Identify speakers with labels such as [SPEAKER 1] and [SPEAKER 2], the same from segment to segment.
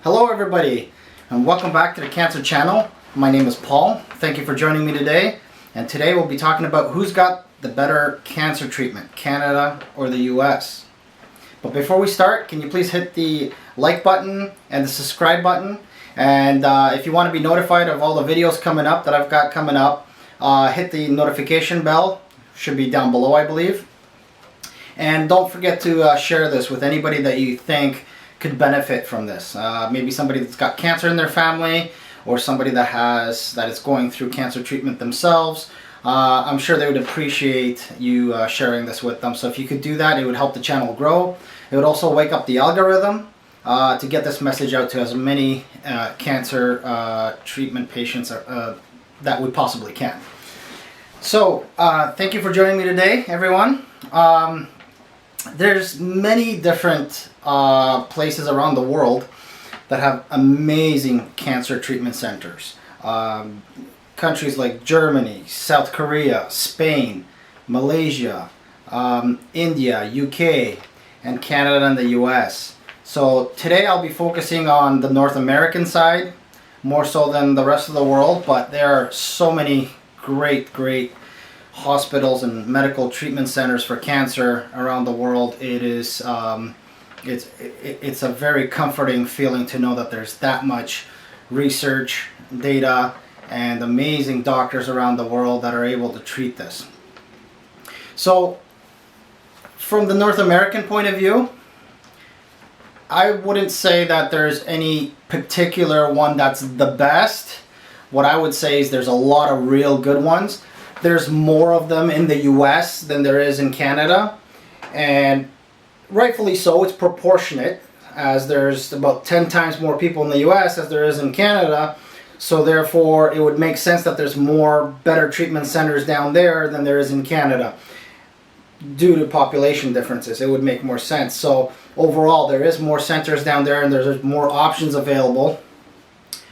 [SPEAKER 1] Hello everybody, and welcome back to the Cancer Channel. My name is Paul. Thank you for joining me today. And today we'll be talking about who's got the better cancer treatment, Canada or the US. But before we start, can you please hit the like button and the subscribe button? And if you want to be notified of all the videos coming up that I've got coming up, hit the notification bell. Should be down below, I believe. And don't forget to share this with anybody that you think could benefit from this. Maybe somebody that's got cancer in their family, or somebody that is going through cancer treatment themselves. I'm sure they would appreciate you sharing this with them. So if you could do that, it would help the channel grow. It would also wake up the algorithm to get this message out to as many cancer treatment patients that we possibly can. So thank you for joining me today, everyone. There's many different places around the world that have amazing cancer treatment centers. Countries like Germany, South Korea, Spain, Malaysia, India, UK, and Canada and the US. So today I'll be focusing on the North American side, more so than the rest of the world, but there are so many great hospitals and medical treatment centers for cancer around the world. It is it's a very comforting feeling to know that there's that much research, data, and amazing doctors around the world that are able to treat this. So from the North American point of view, I wouldn't say that there's any particular one that's the best. What I would say is there's a lot of real good ones. There's more of them in the US than there is in Canada, and rightfully so. It's proportionate, as there's about 10 times more people in the US as there is in Canada, so therefore it would make sense that there's more better treatment centers down there than there is in Canada. Due to population differences, it would make more sense. So overall there is more centers down there and there's more options available,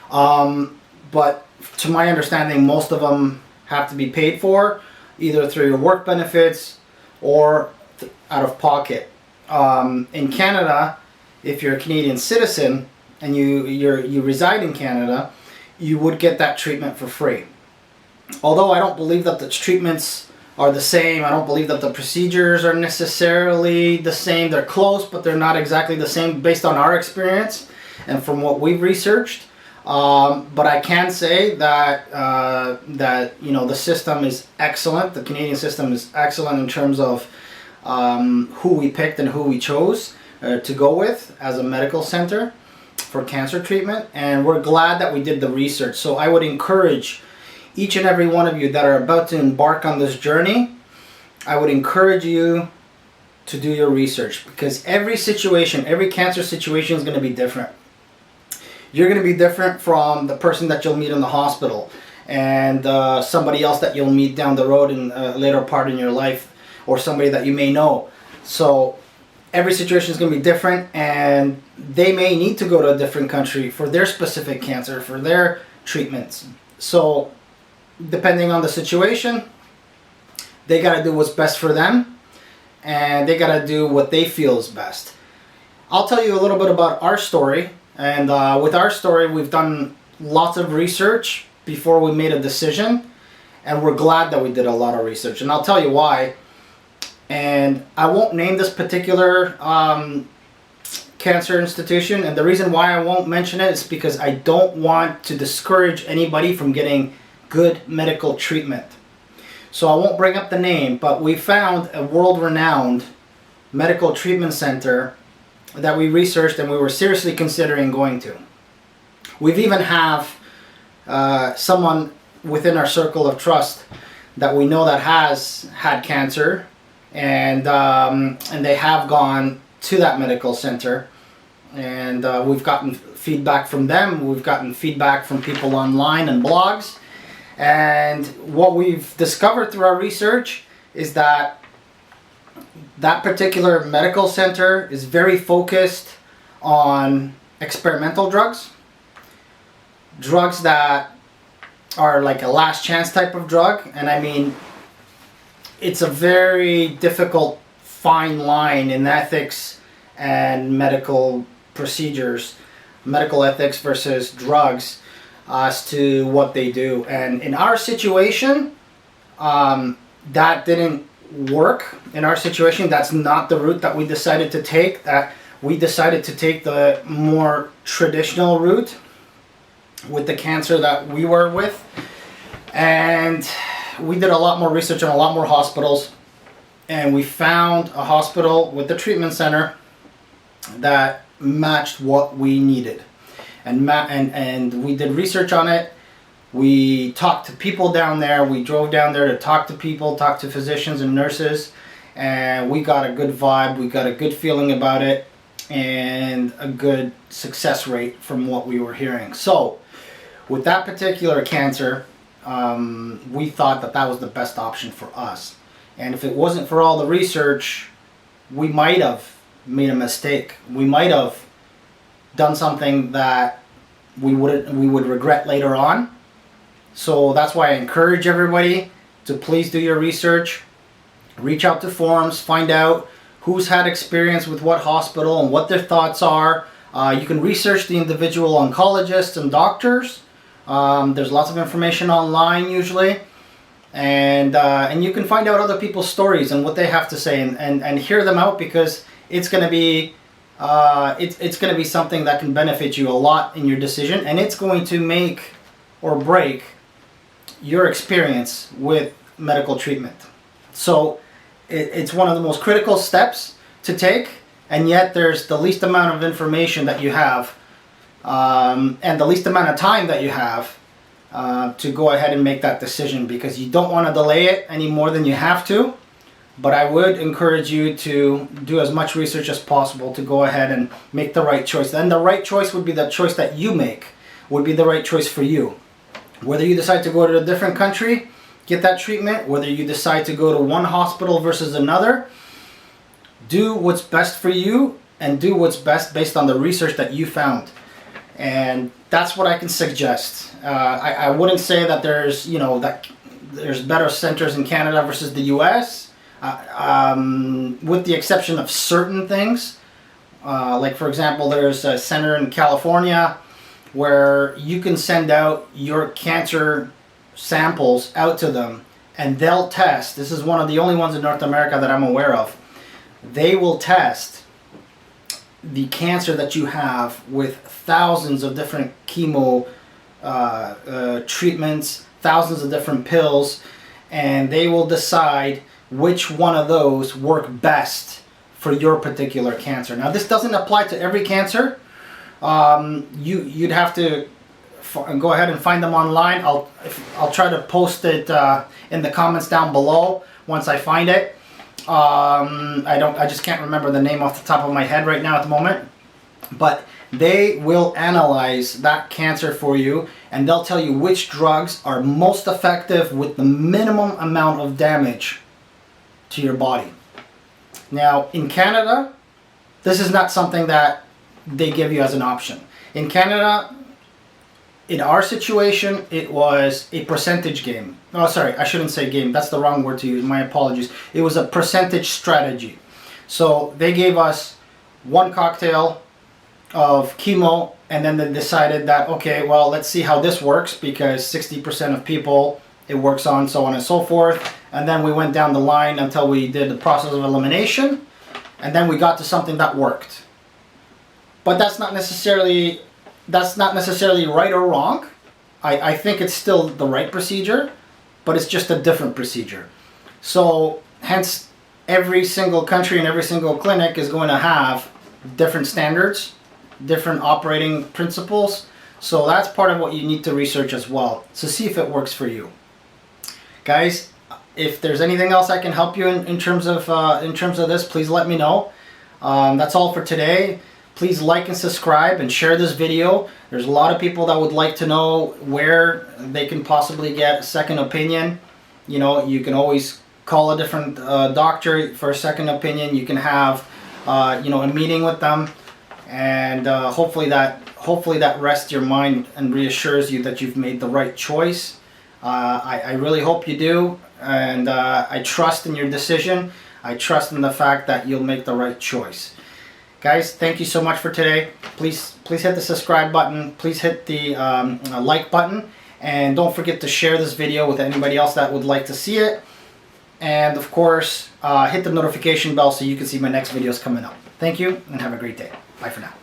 [SPEAKER 1] but to my understanding most of them have to be paid for, either through your work benefits or out of pocket. In Canada, if you're a Canadian citizen and you reside in Canada, you would get that treatment for free. Although I don't believe that the treatments are the same, I don't believe that the procedures are necessarily the same. They're close, but they're not exactly the same based on our experience and from what we've researched. But I can say that the system is excellent. The Canadian system is excellent in terms of who we picked and who we chose to go with as a medical center for cancer treatment, and we're glad that we did the research. So I would encourage each and every one of you that are about to embark on this journey, I would encourage you to do your research, because every situation, every cancer situation is going to be different. You're going to be different from the person that you'll meet in the hospital, and somebody else that you'll meet down the road in a later part in your life, or somebody that you may know. So every situation is going to be different, and they may need to go to a different country for their specific cancer, for their treatments. So depending on the situation, they got to do what's best for them, and they got to do what they feel is best. I'll tell you a little bit about our story. And with our story, we've done lots of research before we made a decision, and we're glad that we did a lot of research, and I'll tell you why. And I won't name this particular cancer institution, and the reason why I won't mention it is because I don't want to discourage anybody from getting good medical treatment. So I won't bring up the name, but we found a world-renowned medical treatment center that we researched and we were seriously considering going to. We've even have someone within our circle of trust that we know that has had cancer, and they have gone to that medical center, and we've gotten feedback from them. We've gotten feedback from people online and blogs, and what we've discovered through our research is that that particular medical center is very focused on experimental drugs that are like a last chance type of drug. And I mean, it's a very difficult fine line in ethics and medical procedures medical ethics versus drugs as to what they do. And in our situation, that didn't work. In our situation, that's not the route that we decided to take. That we decided to take the more traditional route with the cancer that we were with. And we did a lot more research on a lot more hospitals, and we found a hospital with the treatment center that matched what we needed. And we did research on it. We talked to people down there. We drove down there to talk to people, talk to physicians and nurses, and we got a good vibe. We got a good feeling about it and a good success rate from what we were hearing. So with that particular cancer, we thought that that was the best option for us. And if it wasn't for all the research, we might have made a mistake. We might have done something that we would regret later on. So that's why I encourage everybody to please do your research. Reach out to forums, find out who's had experience with what hospital and what their thoughts are. You can research the individual oncologists and doctors. There's lots of information online usually, and you can find out other people's stories and what they have to say, and hear them out, because it's going to be it's going to be something that can benefit you a lot in your decision, and it's going to make or break your experience with medical treatment. So it's one of the most critical steps to take, and yet there's the least amount of information that you have, and the least amount of time that you have to go ahead and make that decision, because you don't want to delay it any more than you have to. But I would encourage you to do as much research as possible to go ahead and make the right choice. Then the right choice would be the choice that you make, would be the right choice for you. Whether you decide to go to a different country, get that treatment, whether you decide to go to one hospital versus another, do what's best for you and do what's best based on the research that you found. And that's what I can suggest. I wouldn't say that there's, that there's better centers in Canada versus the US, with the exception of certain things. Like for example, there's a center in California where you can send out your cancer samples out to them and they'll test. This is one of the only ones in North America that I'm aware of. They will test the cancer that you have with thousands of different chemo treatments, thousands of different pills, and they will decide which one of those work best for your particular cancer. Now, this doesn't apply to every cancer. You'd have to go ahead and find them online. I'll try to post it in the comments down below once I find it. I just can't remember the name off the top of my head right now at the moment, but they will analyze that cancer for you, and they'll tell you which drugs are most effective with the minimum amount of damage to your body. Now, in Canada, this is not something that they give you as an option. In Canada, in our situation, it was a percentage game. Oh, sorry, I shouldn't say game. That's the wrong word to use. My apologies. It was a percentage strategy. So they gave us one cocktail of chemo, and then they decided that, okay, well, let's see how this works, because 60% of people it works on, so on and so forth. And then we went down the line until we did the process of elimination, and then we got to something that worked. But that's not necessarily right or wrong. I think it's still the right procedure, but it's just a different procedure. So hence, every single country and every single clinic is going to have different standards, different operating principles. So that's part of what you need to research as well, to see if it works for you. Guys, if there's anything else I can help you in terms of this, please let me know. That's all for today. Please like and subscribe and share this video. There's a lot of people that would like to know where they can possibly get a second opinion. You can always call a different doctor for a second opinion. You can have a meeting with them, and hopefully that rests your mind and reassures you that you've made the right choice. I really hope you do, and I trust in your decision. I trust in the fact that you'll make the right choice. Guys, thank you so much for today. Please please hit the subscribe button. Please hit the like button. And don't forget to share this video with anybody else that would like to see it. And of course, hit the notification bell so you can see my next videos coming up. Thank you and have a great day. Bye for now.